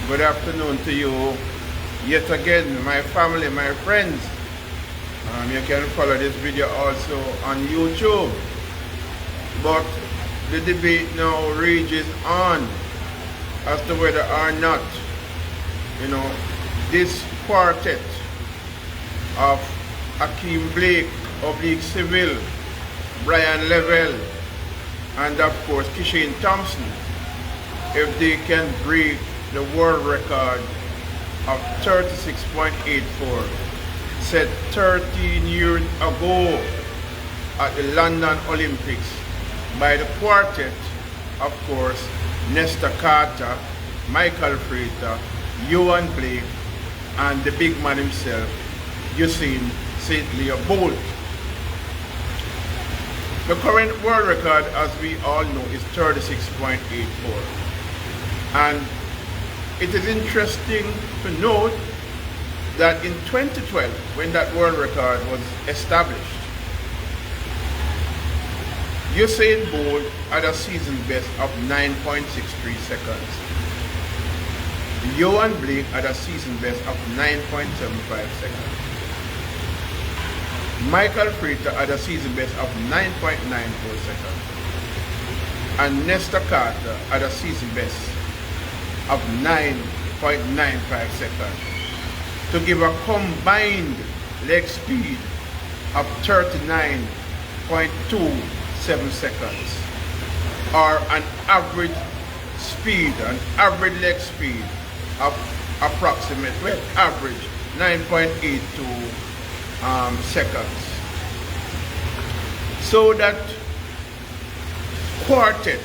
Good afternoon to you yet again, my family, my friends. You can follow this video also on YouTube. But the debate now rages on as to whether or not, this quartet of Akeem Blake, Oblique Civil, Brian Level, and of course Kishane Thompson, if they can break the world record of 36.84 set 13 years ago at the London Olympics by the quartet, of course, Nesta Carter, Michael Frater, Johan Blake, and the big man himself, Usain St. Leo Bolt. The current world record, as we all know, is 36.84. And it is interesting to note that in 2012, when that world record was established, Usain Bolt had a season best of 9.63 seconds. Johan Blake had a season best of 9.75 seconds. Michael Frater had a season best of 9.94 seconds. And Nesta Carter had a season best of 9.95 seconds, to give a combined leg speed of 39.27 seconds, or an average leg speed of approximately, average 9.82 seconds. So that quartet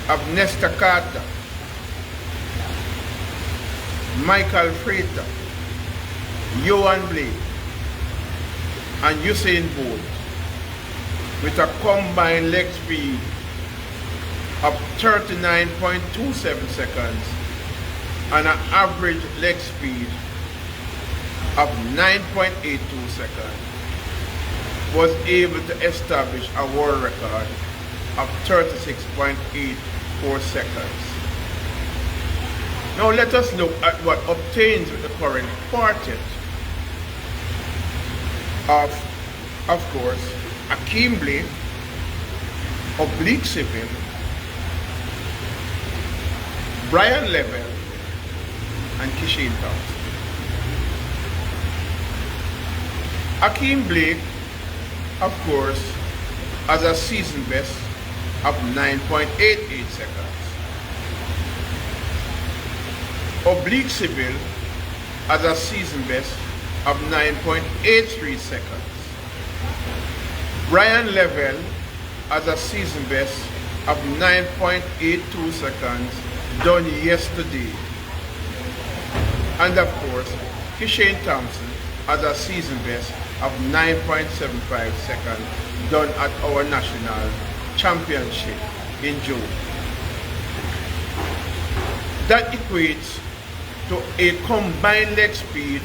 of Nesta Carter, Michael Frater, Johan Blake, and Usain Bolt, with a combined leg speed of 39.27 seconds and an average leg speed of 9.82 seconds, was able to establish a world record of 36.84 seconds. Now let us look at what obtains with the current quartet of course, Akeem Blake, Oblique Civil, Brian Level, and Kishane Thompson. Akeem Blake, of course, has a season best of 9.88 seconds. Oblique Civil has a season best of 9.83 seconds. Brian Level has a season best of 9.82 seconds done yesterday. And of course, Kishane Thompson has a season best of 9.75 seconds done at our national championship in June. That equates to a combined leg speed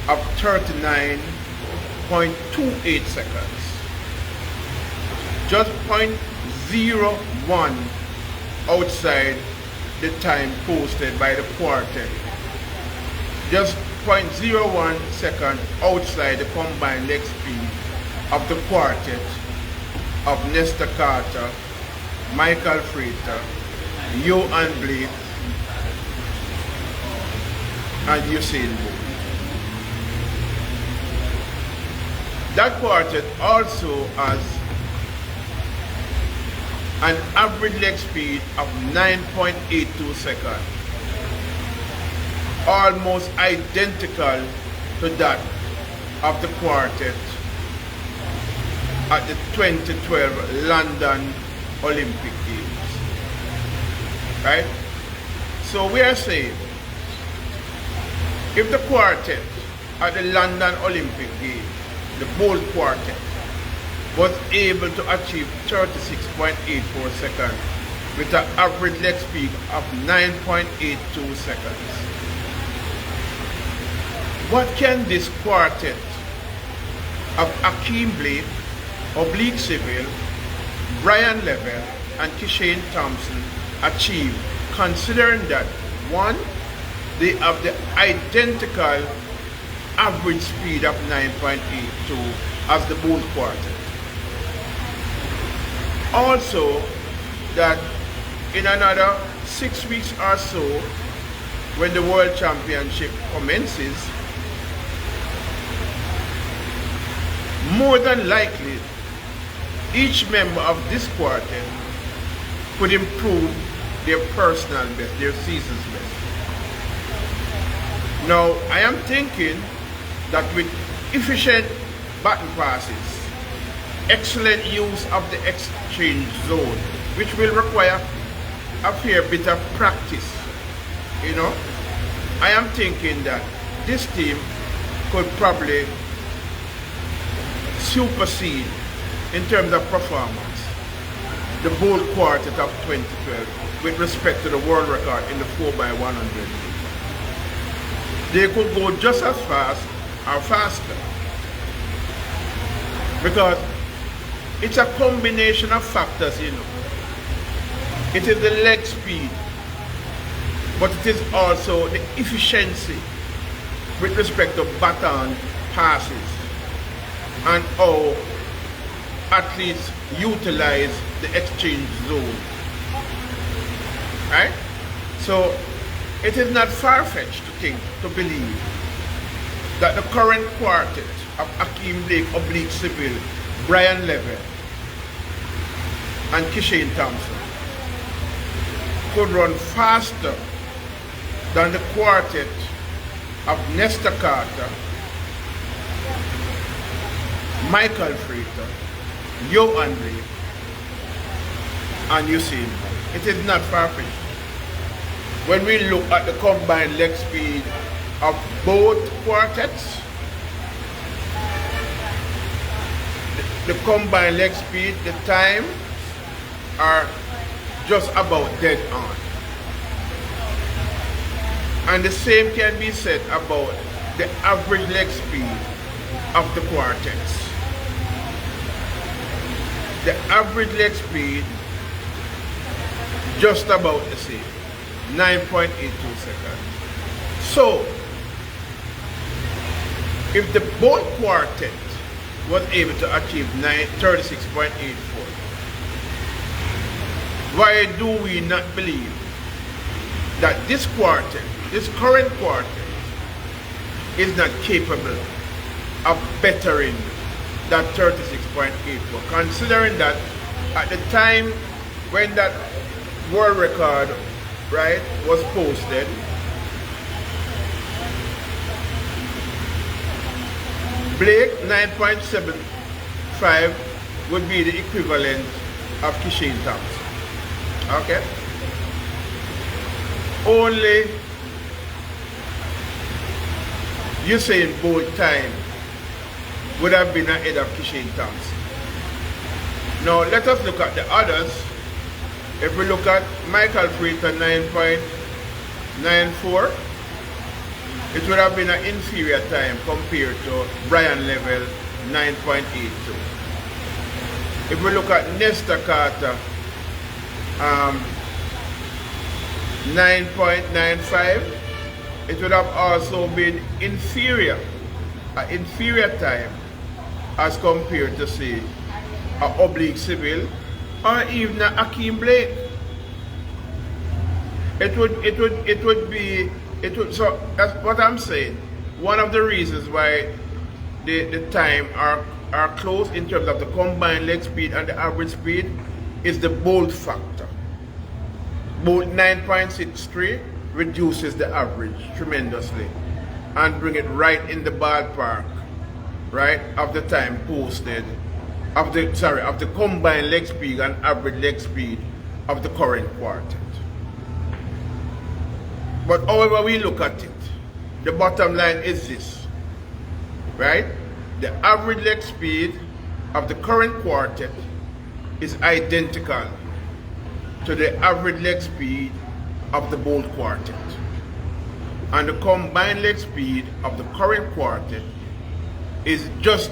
of 39.28 seconds. Just 0.01 outside the time posted by the quartet. Just 0.01 second outside the combined leg speed of the quartet of Nesta Carter, Michael Frater, Johan Blake, and Usain Bolt. That quartet also has an average leg speed of 9.82 seconds, almost identical to that of the quartet at the 2012 London Olympic Games. Right? So we are saying, if the quartet at the London Olympic Games, the Bolt quartet, was able to achieve 36.84 seconds with an average leg speed of 9.82 seconds, what can this quartet of Akeem Blake, Oblique Civil, Brian Level, and Kishane Thompson achieve, considering that One, they have the identical average speed of 9.82 as the Bull Quartet. Also, that in another 6 weeks or so, when the World Championship commences, more than likely, each member of this quartet could improve their personal best, their season's best. Now, I am thinking that with efficient button passes, excellent use of the exchange zone, which will require a fair bit of practice, I am thinking that this team could probably supersede in terms of performance the Bull Quartet of 2012 with respect to the world record in the 4x100. They could go just as fast or faster, because it's a combination of factors. It is the leg speed, but it is also the efficiency with respect to baton passes and how athletes utilize the exchange zone, right? So it is not far-fetched to believe that the current quartet of Akeem Blake / Sybil, Brian Level, and Kishane Thompson could run faster than the quartet of Nestor Carter, Michael Frater, Yo Andre, and Usain. It is not far-fetched. When we look at the combined leg speed of both quartets, the combined leg speed, the time are just about dead on. And the same can be said about the average leg speed of the quartets. The average leg speed just about the same, 9.82 seconds. So, if the both quartet was able to achieve 36.84, why do we not believe that this quartet, this current quartet, is not capable of bettering that 36.84, considering that at the time when that world record, right, was posted, Blake 9.75 would be the equivalent of Kishane Thompson. Okay? Only Usain Bolt time would have been ahead of Kishane Thompson. Now let us look at the others. If we look at Michael Frater 9.94, it would have been an inferior time compared to Brian Level 9.82. If we look at Nestor Carter 9.95, it would have also been inferior, an inferior time as compared to, say, a / Sybil or even a Akeem Blake. So that's what I'm saying. One of the reasons why the time are close in terms of the combined leg speed and the average speed is the Bolt factor. Bolt 9.63 reduces the average tremendously and bring it right in the ballpark, right, of the time posted, of the combined leg speed and average leg speed of the current quartet. But however we look at it, the bottom line is this, right? The average leg speed of the current quartet is identical to the average leg speed of the Bolt quartet. And the combined leg speed of the current quartet is just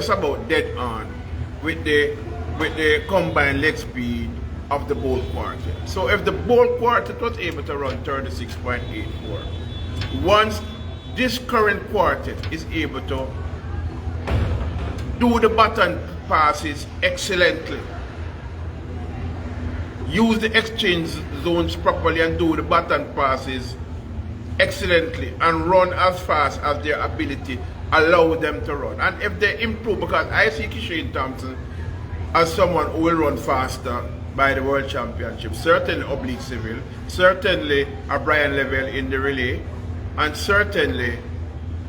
about dead on with the combined leg speed of the Bolt Quartet. So if the Bolt Quartet was able to run 36.84, once this current quartet is able to do the button passes excellently, use the exchange zones properly and do the button passes excellently and run as fast as their ability allow them to run. And if they improve, because I see Kishane Thompson as someone who will run faster by the World Championship, certainly oblique civil, certainly a Brian Level in the relay, and certainly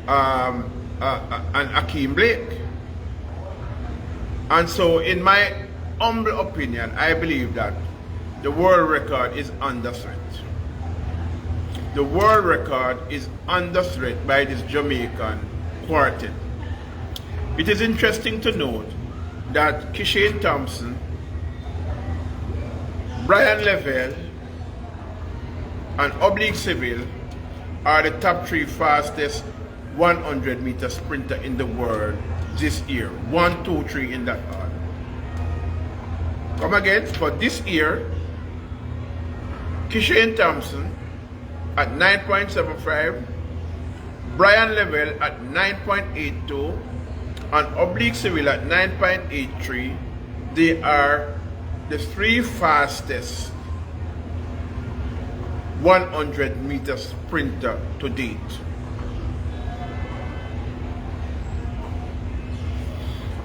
an Akeem Blake. And so in my humble opinion, I believe that the world record is under threat. The world record is under threat by this Jamaican quartet. It is interesting to note that Kishane Thompson, Brian Level, and Oblique Civil are the top 3 fastest 100-meter sprinter in the world this year. 1, 2, 3 in that order. Come again, for this year, Kishane Thompson at 9.75, Brian Level at 9.82, and Oblique Civil at 9.83. They are the 3 fastest 100-meter sprinter to date.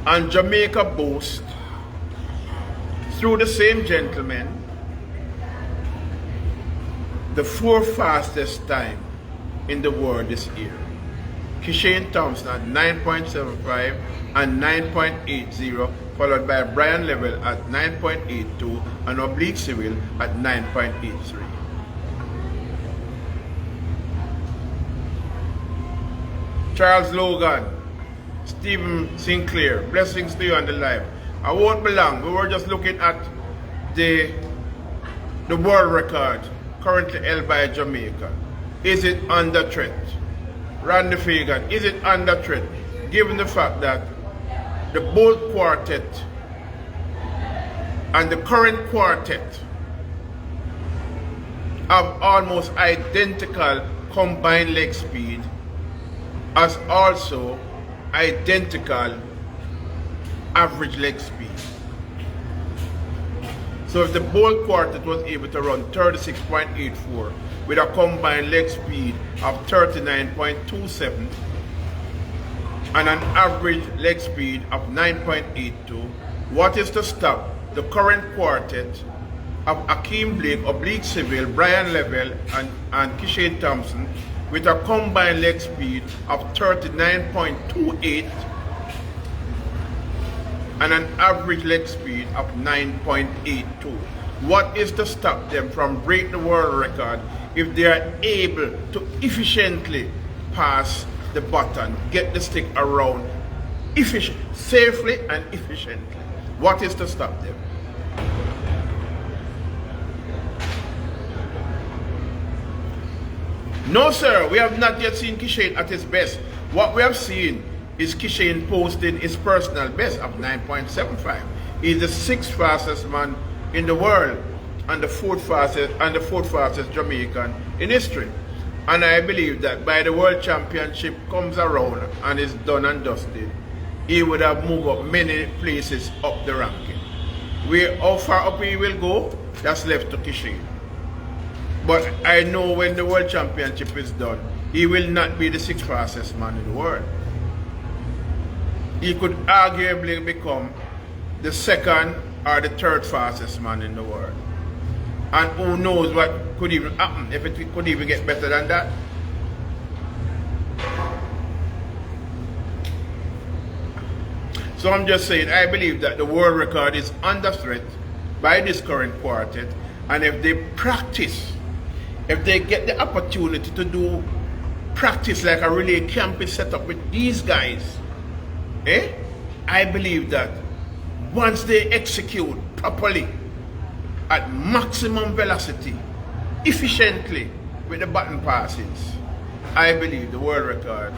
And Jamaica boasts, through the same gentleman, the 4th fastest time in the world this year. Kishane Thompson at 9.75 and 9.80, followed by Brian Level at 9.82 and Oblique Civil at 9.83. Charles Logan, Stephen Sinclair, blessings to you on the live. I won't be long. We were just looking at the world record currently held by Jamaica. Is it under threat? Randy Fagan, is it under threat? Given the fact that the Bolt Quartet and the current quartet have almost identical combined leg speed, as also identical average leg speed. So if the Bolt Quartet was able to run 36.84 with a combined leg speed of 39.27 and an average leg speed of 9.82, what is to stop the current quartet of Akeem Blake, Oblique Civil, Brian Level, and Kishane Thompson with a combined leg speed of 39.28 and an average leg speed of 9.82. What is to stop them from breaking the world record if they are able to efficiently pass the button, get the stick around safely and efficiently? What is to stop them? No, sir, we have not yet seen Kishane at his best. What we have seen is Kishane posting his personal best of 9.75. He's the 6th fastest man in the world and the 4th fastest Jamaican in history. And I believe that by the World Championship comes around and is done and dusted, he would have moved up many places up the ranking. How far up he will go, that's left to Kishane. But I know when the World Championship is done, he will not be the 6th fastest man in the world. He could arguably become the 2nd or the 3rd fastest man in the world. And who knows what could even happen, if it could even get better than that. So I'm just saying, I believe that the world record is under threat by this current quartet, and if they practice, if they get the opportunity to do practice like a relay camp is set up with these guys, I believe that once they execute properly at maximum velocity, efficiently with the button passes, I believe the world record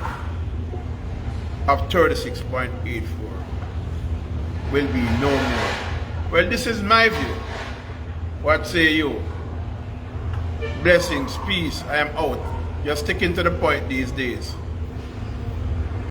of 36.84 will be no more. Well, this is my view. What say you? Blessings, peace, I am out. You're sticking to the point these days.